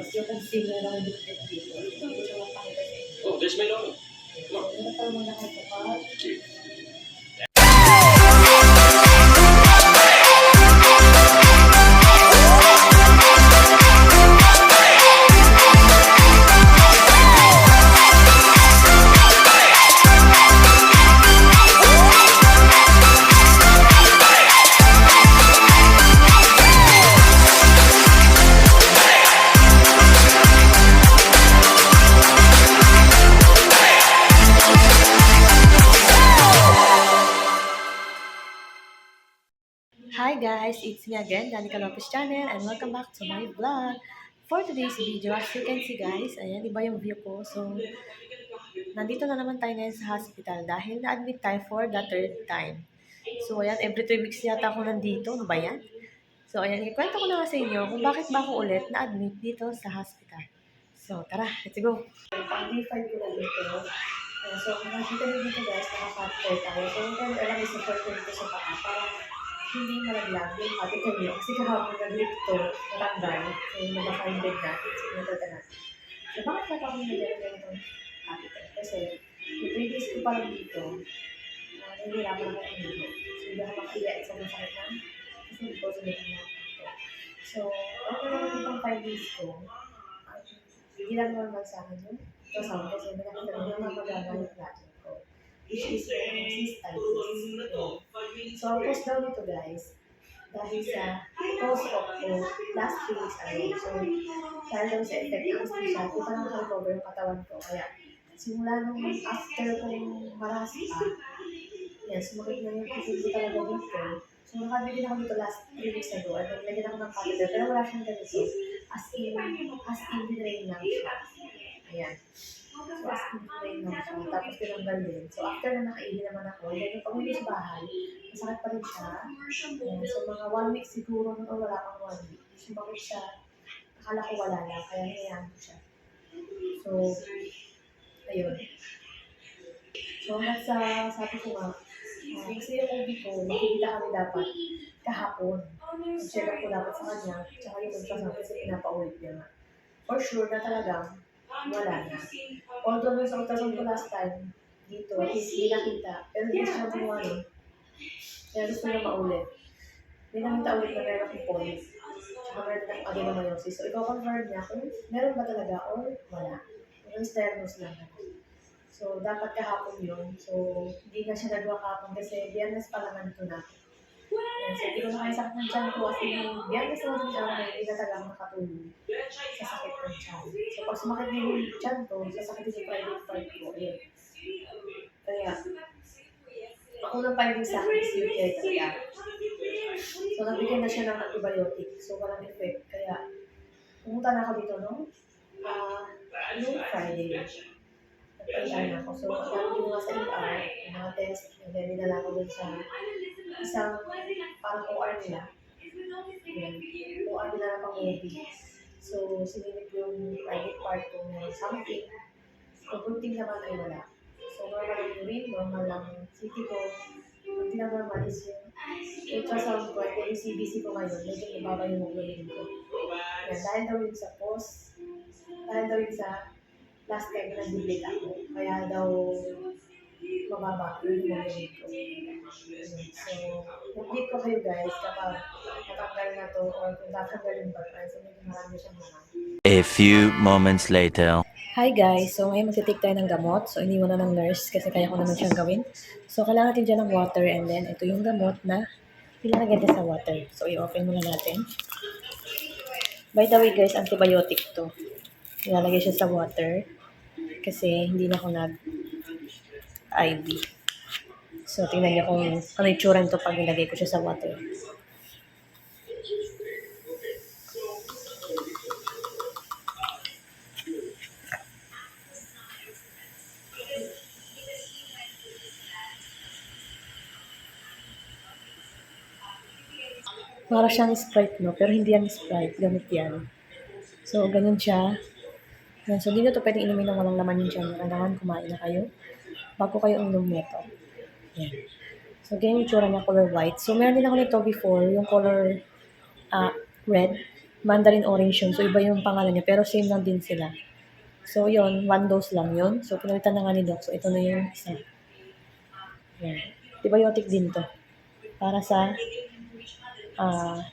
Yung concealer lang yung dito. Ito yung pakita sa inyo. Oh, there's my logo. Come on. Ito pa muna kayo kapag. Hi guys, it's me again, Danica Lopez Channel, and welcome back to my vlog. For today's video, as you can see guys, ayan, iba yung view ko. So, nandito na naman tayo ngayon sa hospital dahil na-admit tayo for the third time. So, ayan, every 3 weeks yata ako nandito. Ano ba yan? So, ayan, ikwento ko na nga sa inyo kung bakit ba ako ulit na-admit dito sa hospital. So, tara, let's go! Pang D5 ko na dito. So, nakikita nyo dito guys, naka-factor tayo. So, yung alam is support ko dito sa paa para hindi malaglag yung catheter nyo. Kasi kahapon nag-lift to, natanggal. So, nabaka-inbed natin. So, natata natin. So, bakit na kami nag-lift itong catheter? Kasi, yung 3 days ko pa lang dito, nahihirapan ako umigo. So, hindi ako makaiya at sobrang sakit lang. Kasi hindi ko sinitin na ito. So, okay naman itong 5 days ko. Hindi lang normal sa akin yun. Ito sa kasi may nakita rin yung magagawa yung bladder ko. Which is cystitis. So, ang cause daw nito guys, dahil sa cause of ko last 3 weeks ago. So, dahil daw sa effect ng anesthesia, di pa nakaka-recover yung katawan ko. Kaya, simula nung after kong maras pa, yan, sumakit na yung kasi talaga dito. So, nakabili ako dito last 3 weeks ago at naglagyan ako ng catheter, pero wala siyang ganito. As in, drain lang siya. Ayan. So, as in, drain lang siya. Tapos, tinanggal din. So, after na nakaili naman ako, then yung pag-uwi sa bahay, masakit pa rin siya. Ayan. So, mga 1 week siguro, wala pang 1 week. Sumakit siya. Akala ko wala lang, kaya hayaan ko siya. So, ayun. So, sabi ko nga, kasi yung OB ko, makikita kami dapat kahapon. Check up ko dapat sa kanya, tsaka yung ultrasound kasi pinapaulit niya nga. For sure na talagang wala na. Although nung sa ultrasound ko last time, dito, is hindi nakita. Pero hindi siya gumawa nun. Kaya gusto niya maulit. Hindi nakita ulit na meron akong polyp. Tsaka meron ng adenomyosis. So, ikaw-confirm niya kung meron ba talaga or wala. Yung diagnose lang. So, dapat kahapon yun. So, hindi na siya nagawa kahapon kasi biyernes pa lang nandito na. Yan. So, hindi ko na kayo sakit ng tiyan ko kasi yung biyernes na nandito ako hindi na talaga makatulog sa sakit ng tiyan. So, pag sumakit na yung tiyan ko, sasakit yung private part ko. Ayun. Kaya, ako nang finding sa akin is UTI talaga. So, nabigyan na siya ng antibiotic. So, walang effect. Kaya, pumunta na ako dito nung Friday. Nag-AR na ako. So, ang ginawa sa ER, yung mga test, and then dinala ko dun sa isang parang OR nila. OR nila na pang-OB. So, sinilip yung private part ko na something. So, bunting naman ay wala. So, normal ang urine, normal ang CT ko. Ang pinag-normal is yung ultrasound ko, and then yung CBC ko ngayon, medyo ibaba yung urine ko. Yan, dahil daw yun sa post, dahil daw yun sa last time na nag-delete ako. Kaya daw mababa yung urine ko. So, update ko kayo guys kapag natanggal na to or kung tatanggalin ba tayo. So, medyo marami siyang naman. A few moments later. Hi guys! So ngayon magtitake tayo ng gamot. So iniwan na ng nurse kasi kaya ko naman siyang gawin. So kailangan natin dyan ng water and then ito yung gamot na ilalagay natin sa water. So i-open muna natin. By the way guys, antibiotic to. Ilalagay siya sa water kasi hindi na ako nag-IV. So tingnan niyo kung ano itsura nito pag nilagay ko siya sa water. Para siyang Sprite, no? Pero hindi yan Sprite. Gamit yan. So, ganun siya. Yan. So, hindi na ito pwedeng inumin ng walang laman yung tiyan. Kailangan kumain na kayo bago kayo uminom nito. Yan. So, ganyan yung tsura niya, color white. So, meron din ako nito before, yung color red. Mandarin Orange yun. So, iba yung pangalan niya. Pero same lang din sila. So, yun. 1 dose lang yun. So, pinalitan na nga ni Doc. So, ito na yung isa. Yan. Antibiotic din to. Para sa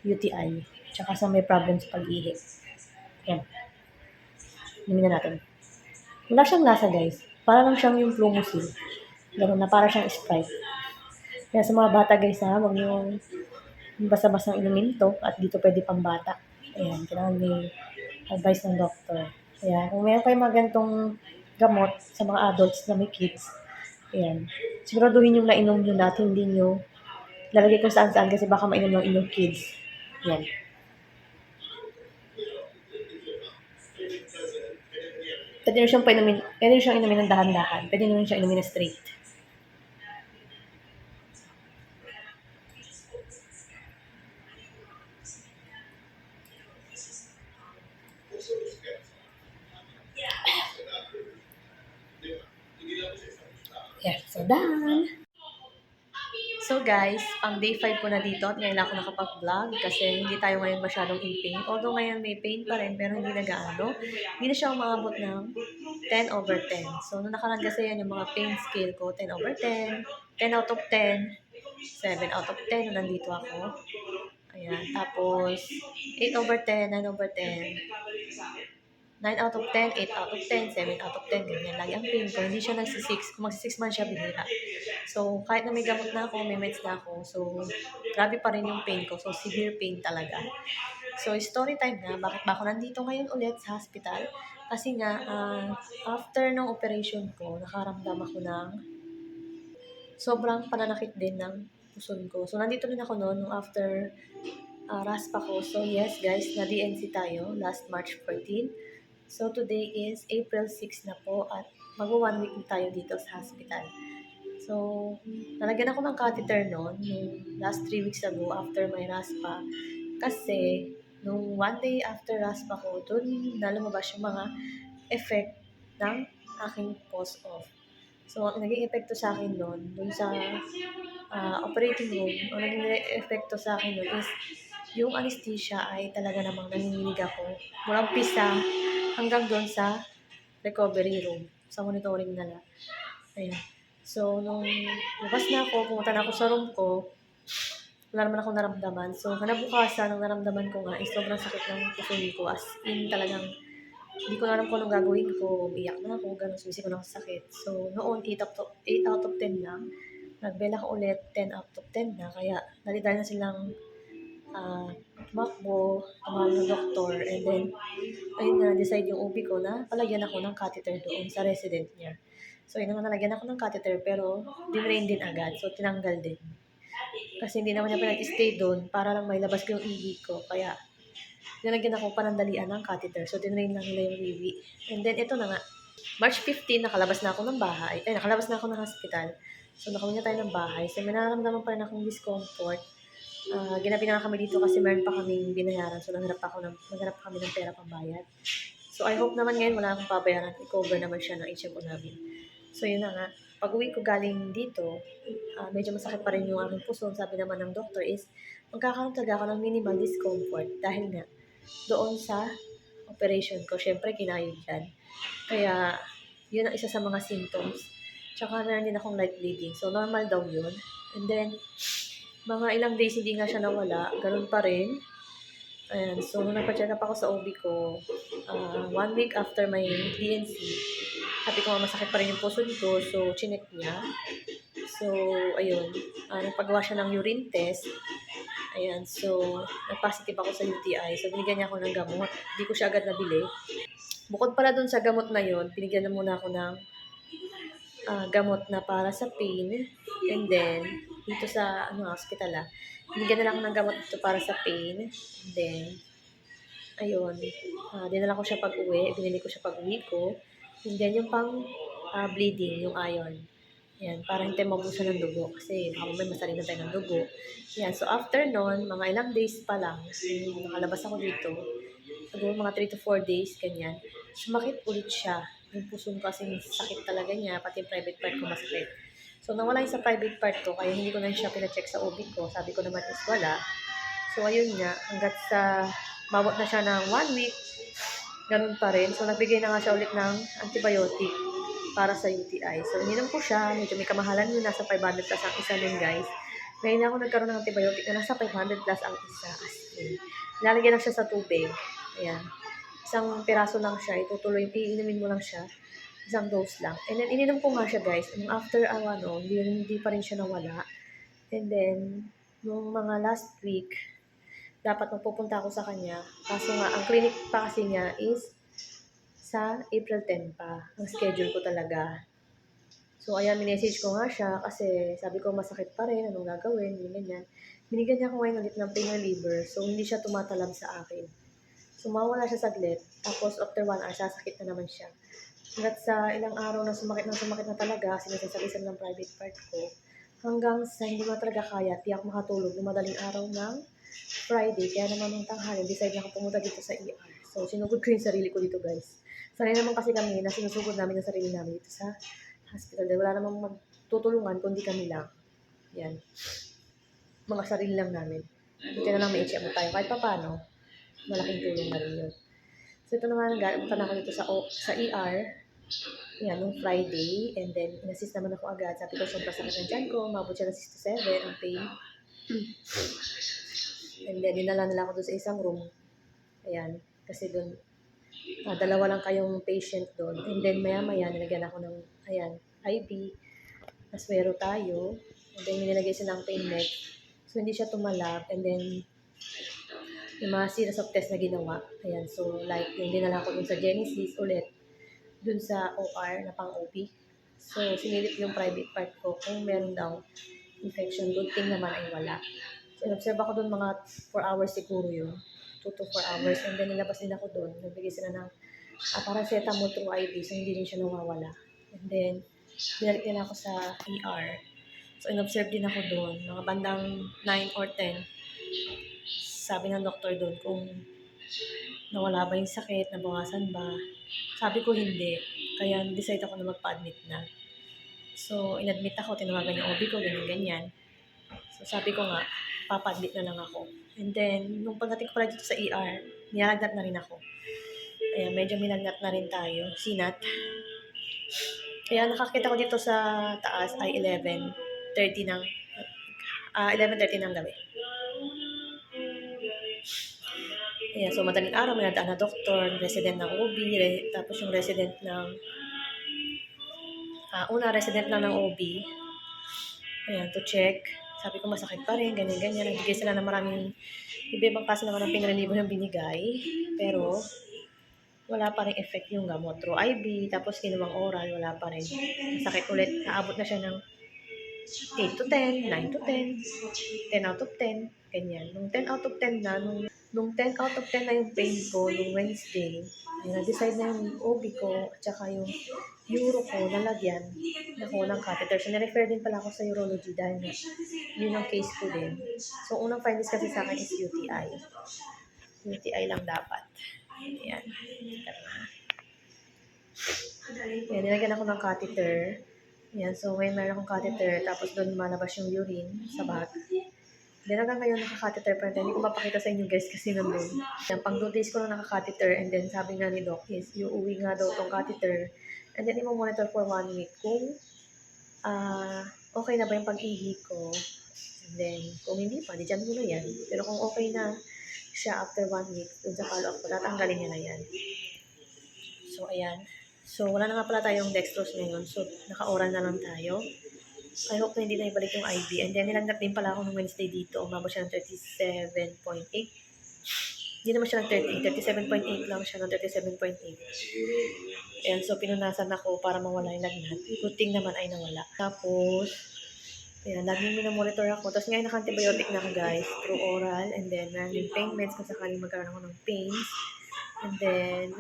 UTI. Tsaka sa may problem sa pag-ihi. Yan. Inumin na natin. Wala siyang lasa, guys. Para lang siyang yung Flumosil. Ganun na. Para siyang Sprite. Kaya sa mga bata, guys, ha, huwag niyong basta-basta inumin to. At dito pwede pang bata. Ayan. Kailangan may advice ng doctor. Kaya kung meron kayong mga ganitong gamot sa mga adults na may kids, ayan, siguraduhin yung nainom nyo na at hindi nyo lalagay ko saan-saan kasi baka mainom ng inyong kids. Yan. Pwede nyo siyang inumin ng dahan-dahan. Pwede nyo siyang inumin na straight. Yeah, so done. So guys, pang day 5 ko na dito at ngayon ako nakapag-vlog kasi hindi tayo ngayon masyadong in pain. Although ngayon may pain pa rin pero hindi na gaano. Hindi na siya umabot ng 10/10. So nung nakaraan kasi yan yung mga pain scale ko, 10/10, 10 out of 10, 7 out of 10 nung nandito ako. Ayan, tapos 8/10, 9/10, 9 out of 10, 8 out of 10, 7 out of 10, ganyan lagi ang pain ko. Hindi siya nagsi-6. Kung magsi-6 man siya, bihira. So, kahit na may gamot na ako, may meds na ako, so, grabe pa rin yung pain ko. So, severe pain talaga. So, story time na. Bakit ba ako nandito ngayon ulit sa hospital? Kasi nga, after ng operation ko, nakaramdam ako ng sobrang pananakit din ng puson ko. So, nandito din ako noon, nung after raspa ko. So, yes, guys, na-DNC tayo last March 14. So, today is April 6 na po at mag-1 week na tayo dito sa hospital. So, nalagyan ako ng catheter noon, nung last 3 weeks ago after my raspa. Kasi, nung 1 day after raspa ko, doon na lumabas yung mga effect ng aking post-off. So, ang naging epekto sa akin noon, dun sa operating room, ang naging epekto sa akin noon is yung anesthesia ay talaga namang nanginginig ako. Mula umpisa hanggang doon sa recovery room, sa monitoring nila. Ayan. So, nung labas na ako, pumunta na ako sa room ko, wala naman akong naramdaman. So, kinabukasan, ang naramdaman ko nga is sobrang sakit ng puso ko. As in, talagang hindi ko na alam kung anong gagawin ko. Iyak na ako, ganun, sumisi ko ng sakit. So, noon, 8 out of 10 lang. Nagbela ko ulit, 10 out of 10 na. Kaya, dali-dali na silang tumakbo, tumawag ng doktor, and then, ayun na, decide yung OB ko na palagyan ako ng catheter doon sa resident niya. So, yun naman, nalagyan ako ng catheter, pero dinrain din agad, so tinanggal din. Kasi hindi naman niya pinag-stay doon para lang may labas ko yung iwi ko, kaya nilagyan ako panandalian ng catheter, so dinrain lang nila yung iwi. And then, ito na nga, March 15, nakalabas na ako ng bahay, nakalabas na ako ng hospital. So, nakawin na tayo ng bahay. So, may nararamdaman pa rin akong discomfort. Ginabi na kami dito kasi meron pa kaming binayaran. So, naghanap kami ng pera pambayad. So, I hope naman ngayon wala akong pabayaran. I-cover naman siya ng HMO namin. So, yun na nga. Pag-uwi ko galing dito, medyo masakit pa rin yung aking puso. Sabi naman ng doctor is, magkakaroon talaga ako ng minimal discomfort dahil nga doon sa operation ko. Siyempre, kinayod yan. Kaya, yun ang isa sa mga symptoms. Tsaka meron din akong light bleeding. So, normal daw yun. And then, mga ilang days hindi nga siya nawala, ganun pa rin. Ayan, so nung nagpa-check up ako sa OB ko, 1 week after my DNC, sabi ko masakit pa rin yung puso ko, so chinek niya. So, ayun, nagpagawa siya ng urine test. Ayan, so nag-positive ako sa UTI, so binigyan niya ako ng gamot. Hindi ko siya agad nabili. Bukod pala dun sa gamot na yun, binigyan na muna ako ng gamot na para sa pain, and then, dito sa hospital binigyan na lang ako ng gamot dito para sa pain, and then, ayun, dinala ko siya pag-uwi, binili ko siya pag-uwi ko, and then yung pang bleeding, yung iron, yan, para hindi mabusan ng dugo, kasi baka may masalin na tayo ng dugo. Yan, so after nun, mga ilang days pa lang, nakalabas ako dito, siguro mga 3 to 4 days, ganyan, sumakit ulit siya. Yung puso ko kasi sakit talaga niya, pati yung private part ko masakit. So, nawala yung sa private part ko, kaya hindi ko na siya pina-check sa OB ko. Sabi ko naman is wala. So, ayun nga, hanggat sa Mabot na siya ng 1 week, ganun pa rin. So, nagbigay na nga siya ulit ng antibiotic para sa UTI. So, ininom ko siya. Medyo may kamahalan yun. Nasa 500 plus ang isa nun, guys. Ngayon ako nagkaroon ng antibiotic na nasa 500 plus ang isa. As in, lalagyan lang siya sa tubig. Ayan. Isang piraso lang siya. Iinumin mo lang siya. Isang dose lang. And then, ininom ko nga siya, guys. And after, hindi pa rin siya nawala. And then, nung mga last week, dapat magpupunta ako sa kanya. Kaso nga, ang clinic pa kasi niya is sa April 10 pa. Ang schedule ko talaga. So, ayan, minessage ko nga siya kasi sabi ko masakit pa rin. Anong gagawin? Ganyan. Binigyan niya ako ngayon ulit ng pain reliever. So, hindi siya tumatalab sa akin. So, mawala siya saglit. Tapos, after 1 hour, sasakit na naman siya. Hanggat sa ilang araw na sumakit na talaga, sinasalisan ng private part ko, hanggang sa hindi mo talaga kaya, di ako makatulog ng madaling araw ng Friday. Kaya naman nung tanghali, decide na ako pumunta dito sa ER. So, sinugod ko yung sarili ko dito, guys. Sanay naman kasi kami na sinusugod namin yung sarili namin dito sa hospital. Dahil wala namang magtutulungan kundi kami lang. Yan. Mga sarili lang namin. Buti na lang may HM tayo. Kahit pa paano, malaking tulong na rin yun. So, ito naman, punta na ako dito sa ER. Yan, nung Friday. And then, inassist naman ako agad. Sabi ko, sobrang sakit ng tiyan ko. Umabot siya ng 6 to 7 ang pain. And then, dinala nila ako doon sa isang room. Ayan. Kasi doon, dalawa lang kayong patient doon. And then, maya-maya, nilagyan ako ng, ayan, IV. Naswero tayo. And then, nilagay siya ng pain med. So, hindi siya tumalab. And then, yung mga series of test na ginawa. Ayan. So, like, yung dinala ko doon sa Genesis ulit. Doon sa OR na pang-OP. So, sinilip yung private part ko kung meron daw infection. Good thing naman ay wala. So, in-observe ako doon mga 4 hours siguro yun. 2 to 4 hours. And then, nilabas din ako doon. Nagbigay sila ng paracetamol through IV. So, hindi rin siya nawawala. And then, binalik din ako sa ER. So, in-observe din ako doon. Mga bandang 9 or 10. Sabi ng doktor doon kung nawala ba yung sakit, nabawasan ba. Sabi ko hindi. Kaya, decide ako na magpa-admit na. So, in-admit ako. Tinawagan yung OB ko, ganyan-ganyan. So, sabi ko nga, papa-admit na lang ako. And then, nung pagdating ko pala dito sa ER, nilalagnat na rin ako. Kaya medyo minagnat na rin tayo. Sinat. Kaya nakakita ko dito sa taas ay 11:30 ng 11:30 ng gabi. Ayan, so madaling araw, may nadaan na doktor, resident ng OB, tapos yung resident ng resident lang ng OB. Ayan, to check. Sabi ko masakit pa rin, ganyan-ganyan. Nagbigay sila ng maraming iba-ibang klase naman ng pain reliever yung binigay. Pero, wala pa rin effect yung gamot. Through IV, tapos ginawang oral, wala pa rin. Masakit ulit. Naabot na siya ng 8 to 10, 9 to 10, 10 out of 10, ganyan. Nung 10 out of 10 na, nung 10 out of 10 na yung pain ko, nung Wednesday, na-decide na yung OB ko, at saka yung uro ko, nalagyan ako ng catheter. So, na-refer din pala ako sa urology dahil yun ang case ko din. So, unang findings kasi sa akin is UTI. UTI lang dapat. Ayan. Ayan, nilagyan ako ng catheter. Ayan, so ngayon meron akong catheter, tapos doon malabas yung urine sa bag. Then hanggang ngayon naka-catheter pa rin. Hindi ko mapakita sa inyo guys kasi nandun. Ayan, pang 2 days ko na naka-catheter, and then sabi nga ni Doc is iuwi nga daw tong catheter. And then i-monitor for 1 week kung okay na ba yung pag-ihi ko. And then kung hindi pa, di dyan muna yan. Pero kung okay na siya after 1 week, dun sa follow-up ko, tatanggalin niya na yan. So, ayan. So, wala na nga pala tayong dextrose ngayon. So, naka-oral na lang tayo. I hope na hindi na ibalik yung IV. And then, nilagnat din pala ako nung Wednesday dito. Umabot siya ng 37.8. Hindi naman siya ng 38. 37.8 lang siya ng 37.8. Ayan, so pinunasan ako para mawala yung lagnat. Good thing naman ay nawala. Tapos, ayan, laging minamonitor ako. Tapos ngayon naka-antibiotic na ako guys, through oral. And then, may pain meds kung sakaling magkaroon ako ng pains. And then,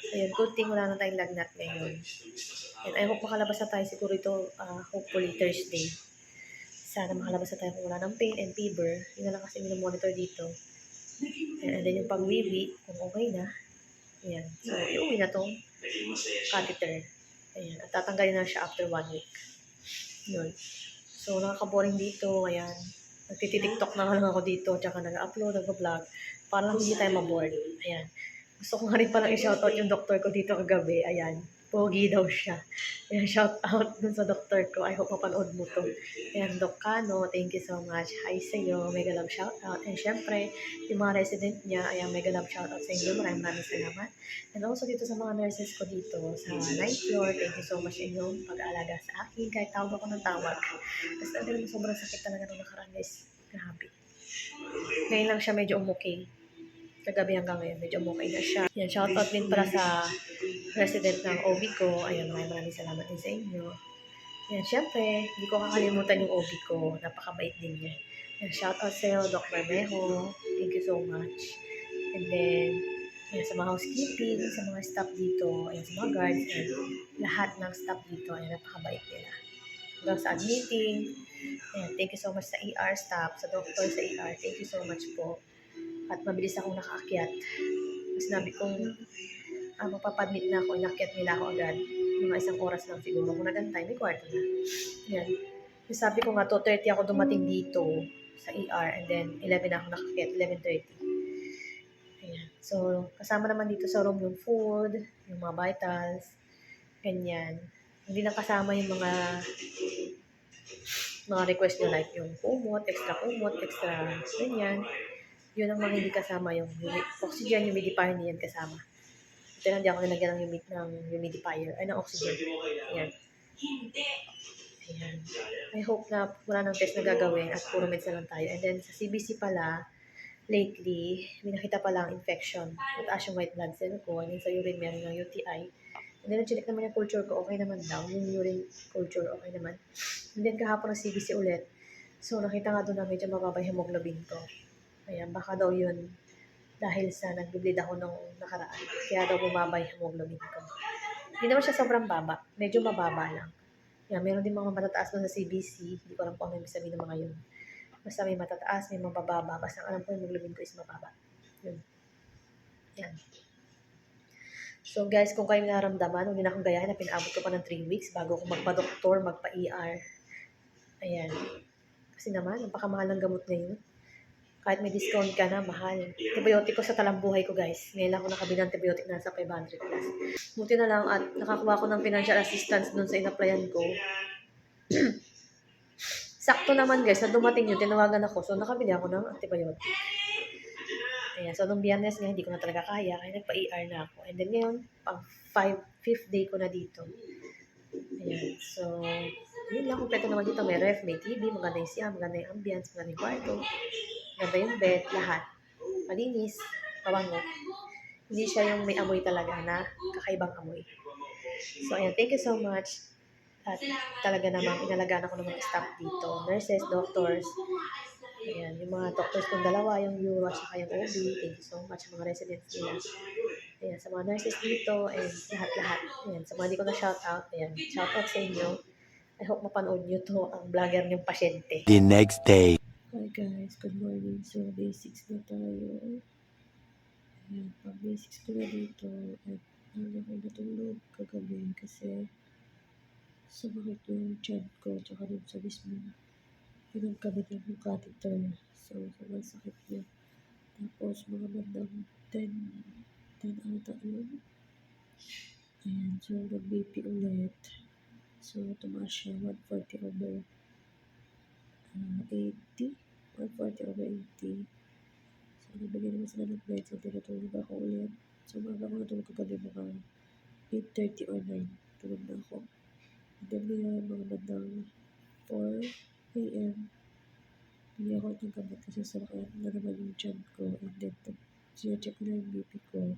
ayun, good thing wala na tayong lagnat ngayon. And I hope makalabas na tayo siguro ito, hopefully Thursday. Sana makalabas na tayo kung wala ng pain and fever. Yun na lang kasi minamonitor dito. And then yung pag-wiwi, kung okay na, ayan. So, iuwi na tong catheter. Ayan. At tatanggalin na siya after 1 week. Yun. So, nakaka-boring dito. Ayan. Nagtititiktok na lang ako dito. Tsaka nag-upload, nag-vlog. para hindi tayo maboard. Ayan. Gusto ko nga rin palang i-shoutout yung doktor ko dito kagabi. Ayan. Pogi daw siya. Ayan, shout out dun sa doktor ko. I hope mapanood mo to. Ayan, Doc Cano, thank you so much. Hi sa iyo. Mega love shout out. And syempre, yung mga resident niya, ayan, mega love shout out sa inyo. Maraming salamat. And also dito sa mga nurses ko dito sa 9th floor, thank you so much sa inyong pag-aalaga sa akin. Kahit tawag ako ng tawag. Kasi talaga sobrang sakit talaga nung nakaraan, guys. Grabe. Ngayon lang siya medyo umukay. Kagabi hanggang ngayon, medyo umukay na siya. Yan, shoutout din para sa resident ng OB ko. Ayan, maraming salamat din sa inyo. Yan, syempre, hindi ko kakalimutan yung OB ko. Napakabait din niya. Yan, shoutout sa iyo, Doc Bermejo. Thank you so much. And then, yan, sa mga housekeeping, sa mga staff dito, ayan, sa mga guards, and lahat ng staff dito, ayan, napakabait nila. Hanggang sa admitting, ayan, thank you so much sa ER staff, sa doctor sa ER, thank you so much po. At mabilis akong nakaakyat. Sinabi kong, mapapadmit na ako, inakyat nila ako agad. Mga isang oras lang siguro. Kung nagantay, may kwarto na. Yan. Sabi ko nga, 2:30 ako dumating dito sa ER, and then 11 ako nakakyat, 11:30. Ayan. So, kasama naman dito sa room yung food, yung mga vitals, ganyan. Hindi na kasama yung mga request nyo like yung kumot, extra ganyan. Yun ang mga hindi kasama, yung oxygen, humidifier, hindi yan kasama. Ito lang, di ako nilagyan ng humidifier, ay ng oxygen. Ayan. Ayan. I hope na wala nang test na gagawin at puro meds na lang tayo. And then sa CBC pala, lately, may nakita pala ang infection. Mataas yung white blood cell ko. And then sa urine, meron ng UTI. And then check naman yung culture ko, okay naman daw. Yung urine culture, okay naman. And then kahapon ng CBC ulit. So nakita nga doon na medyo mababa yung hemoglobin ko. Ayan, baka daw yun dahil sa nag-bleed ako nung nakaraan. Kaya daw bumaba yung hemoglobin ko. Hindi naman siya sobrang baba. Medyo mababa lang. Yan, meron din mga matataas doon sa CBC. Hindi ko alam kung ano yung sabihin ng mga yun. Basta may matataas, may mabababa. Basta alam ko yung hemoglobin ko is mababa. Yun. Yan. So guys, kung kayo naramdaman, huwag nyo na akong gayahin na pinaabot ko pa ng 3 weeks bago ako magpa-doktor, magpa-ER. Ayan. Kasi naman, napakamahal ng gamot ngayon. Kahit may discount ka na, mahal. Antibiotic ko sa talambuhay ko, guys. Ngayon lang ako nakabili ng antibiotic na sa 500 plus. Buti na lang at nakakuha ko ng financial assistance dun sa in-applyan ko. Sakto naman, guys, na dumating yun, tinawagan ako. So, nakabili ako ng antibiotic. Ayan, so, nung Biyernes nga, hindi ko na talaga kaya. Kaya nagpa-ER na ako. And then ngayon, pang 5th day ko na dito. Ayan, so, yun lang. Kompleto naman dito. May ref, may TV, maganda yung siya, maganda yung ambience, maganda yung kwarto. Ganda yung bed, lahat. Malinis, pabango. Hindi siya yung may amoy talaga na kakaibang amoy. So, ayan, thank you so much. At talaga namang inalagaan ako ng mga staff dito. Nurses, doctors. Ayan, yung mga doctors kong dalawa, yung Euro at saka yung OB. Thank you so much sa mga residents nila. Ayan, sa mga nurses dito, and lahat-lahat. Ayan, sa mga di ko na shoutout, ayan, shoutout sa inyo. I hope mapanood nyo to, ang vlogger niyong pasyente. The next day. Hi guys, good morning. So, day 6 na tayo. Ayan, pag-day 6 ko na dito. At ano ko natulog kagabi kasi sumakit yung chan ko tsaka rin sa mismo pinagkabit yung catheter. So, sobrang sakit niya. Tapos, mga bandang 10 ata yun. Ayan, so, nag-BP ulit. So, tumaas siya 140/80. 140/80. So, nabigyan naman sila ng meds. So, tinutulog ako ulit. So, mga ako natulog kagabi mga 8:30 or 9. Tulog na ako. And then, ngayon, mga bandang 4 a.m. Hindi ako nagkamot kasi sakit na naman yung chan ko. And then, siya-check ko na yung BP ko.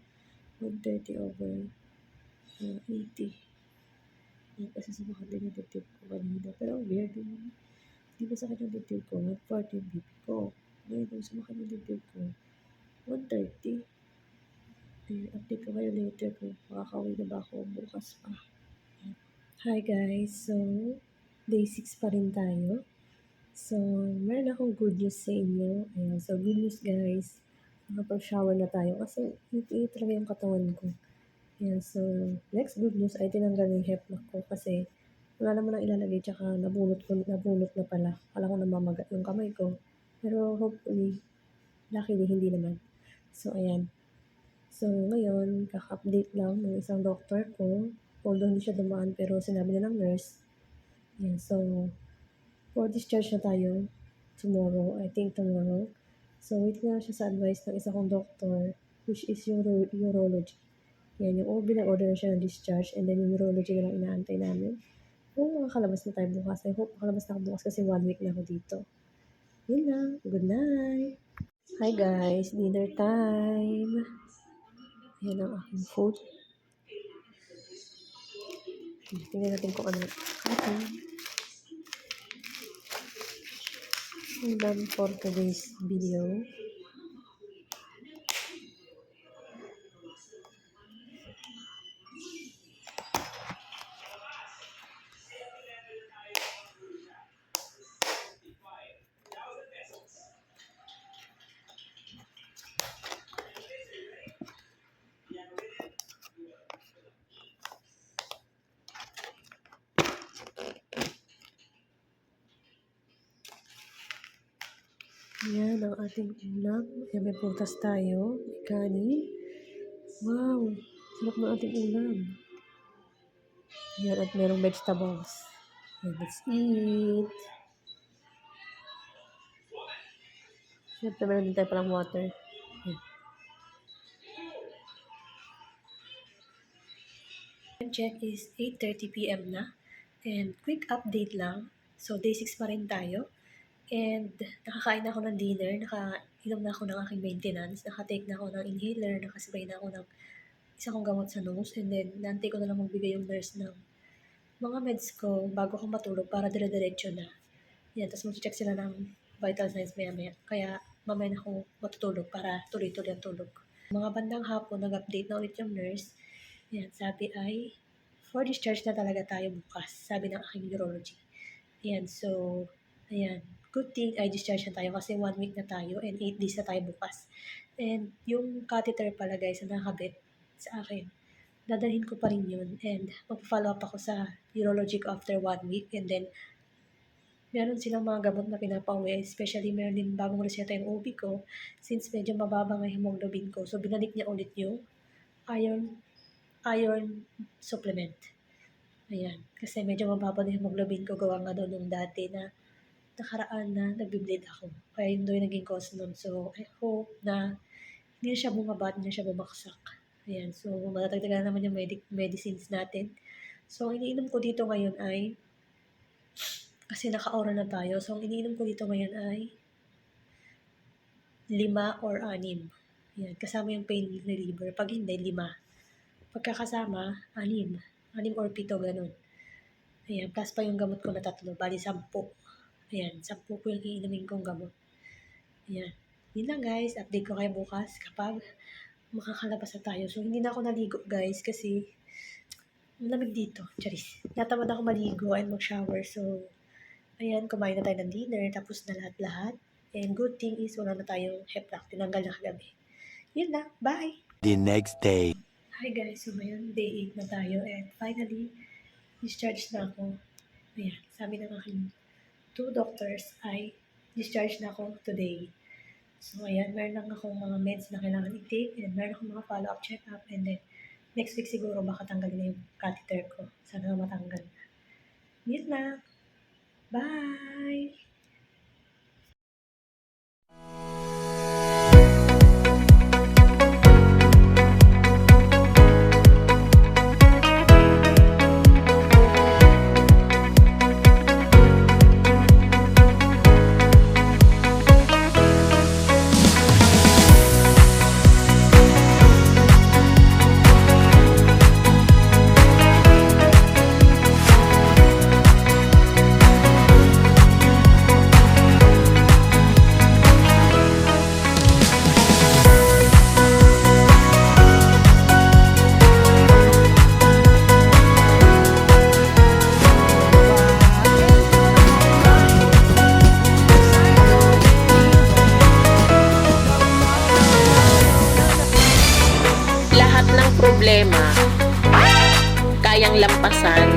130/80. Kasi sumakit din yung dibdib ko kanina. Pero weird yung hindi masakit yung dibdib ko. 140 yung BP ko. Ngayon, nung sumakit yung dibdib ko, 130. Update ko kayo later kung makakauwi na ba ako bukas pa. Hi guys, so day 6 pa rin tayo. So, meron akong good news sa inyo. Ayan, so good news guys, nakapag-shower na tayo kasi iti talaga yung katawan ko. Ayan, so next good news ay tinanggal yung heplock ko kasi wala naman ang ilalagay tsaka nabunot na pala. Kala ko namamagat yung kamay ko. Pero hopefully, luckily hindi naman. So, ayan. So, ngayon, kaka-update lang ng isang doctor ko. Although hindi siya dumaan, pero sinabi na ng nurse. Ayan, so, for discharge na tayo tomorrow. I think tomorrow. So, wait na siya sa advice ng isa kong doctor, which is yung urology. Yan, yung OB nag-order na siya ng discharge, and then yung urology na lang inaantay namin. Kung makakalabas na tayo bukas. I hope makalabas na ako bukas kasi 1 week na ako dito. Yun lang. Good night! Hi guys! Dinner time! Ayan ang aking food. Tingnan natin kung ano. Okay. I'm done for today's video. Yan ang ating ulam. Yan, may prutas tayo. May kanin. Wow! Sarap ng ating ulam. Yan, at merong vegetables. Yan, let's eat. Siyempre, meron din tayo palang water. Yan. Check is 8:30 PM na. And quick update lang. So, day 6 pa rin tayo. And nakakain na ako ng dinner, nakainom na ako ng aking maintenance, nakatake na ako ng inhaler, nakasabay na ako ng isa kong gamot sa nose, and then naantay ko na lang magbigay yung nurse ng mga meds ko bago ako matulog para dire-diretso na. Yan, tapos mag-check sila ng vital signs maya-maya. Kaya mamaya na ako matutulog para tuloy-tuloy ang tulog. Mga bandang hapon, nag-update na ulit yung nurse. Yan, sabi ay, for discharge na talaga tayo bukas, sabi ng aking urology. Yan, so, ayan. Good thing ay discharge na tayo kasi 1 week na tayo and 8 days na tayo bukas. And yung catheter pala guys na nakabit sa akin, dadalhin ko pa rin yun and mag-follow up ako sa urology ko after 1 week, and then meron silang mga gamot na pinapauwi, especially meron din bagong reseta yung OB ko since medyo mababa ng hemoglobin ko. So binalik niya ulit yung iron supplement. Ayan, kasi medyo mababa ng hemoglobin ko gawa nga doon nung dati na nakaraan na nagbe-bleed ako. Kaya yun doon yung naging cause nun. So, I hope na hindi na siya bumaba, hindi na siya bumagsak. Ayan. So, matatagdagan naman yung medicines natin. So, iniinom ko dito ngayon ay, kasi naka-oral na tayo. So, ang iniinom ko dito ngayon ay 5 or 6. Ayan. Kasama yung pain reliever. Pag hindi, 5. Pagkakasama, 6. 6 or 7, ganun. Ayan. Plus pa yung gamot ko na 3. Bali, 10. Ayan, 10 po yung iinumin kong gamot. Ayan. Yun lang guys, update ko kayo bukas kapag makakalabas na tayo. So, hindi na ako naligo guys kasi malamig dito. Charis. Natamad ako maligo and mag-shower. So, ayan, kumain na tayo ng dinner. Tapos na lahat-lahat. And good thing is wala na tayong heplak. Tinanggal na kagabi. Yun lang. Bye! The next day. Hi guys, so ngayon day 8 na tayo. And finally, discharged na ako. Ayan, sabi ng aking 2 doctors ay discharge na ako today. So, ayan, meron lang akong mga meds na kailangan i-take and meron akong mga follow-up check-up, and then next week siguro baka tanggalin na yung catheter ko. Sana matanggal na. Yun na. Bye! Lahat ng problema kayang lampasan.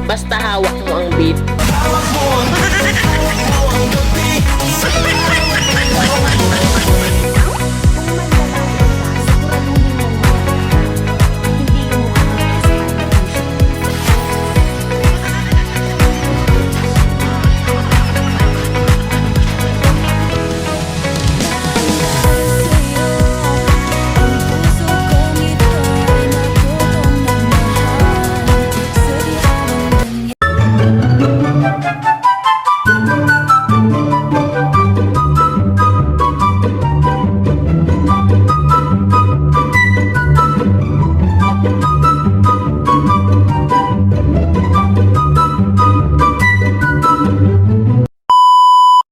Basta hawak mo ang beat.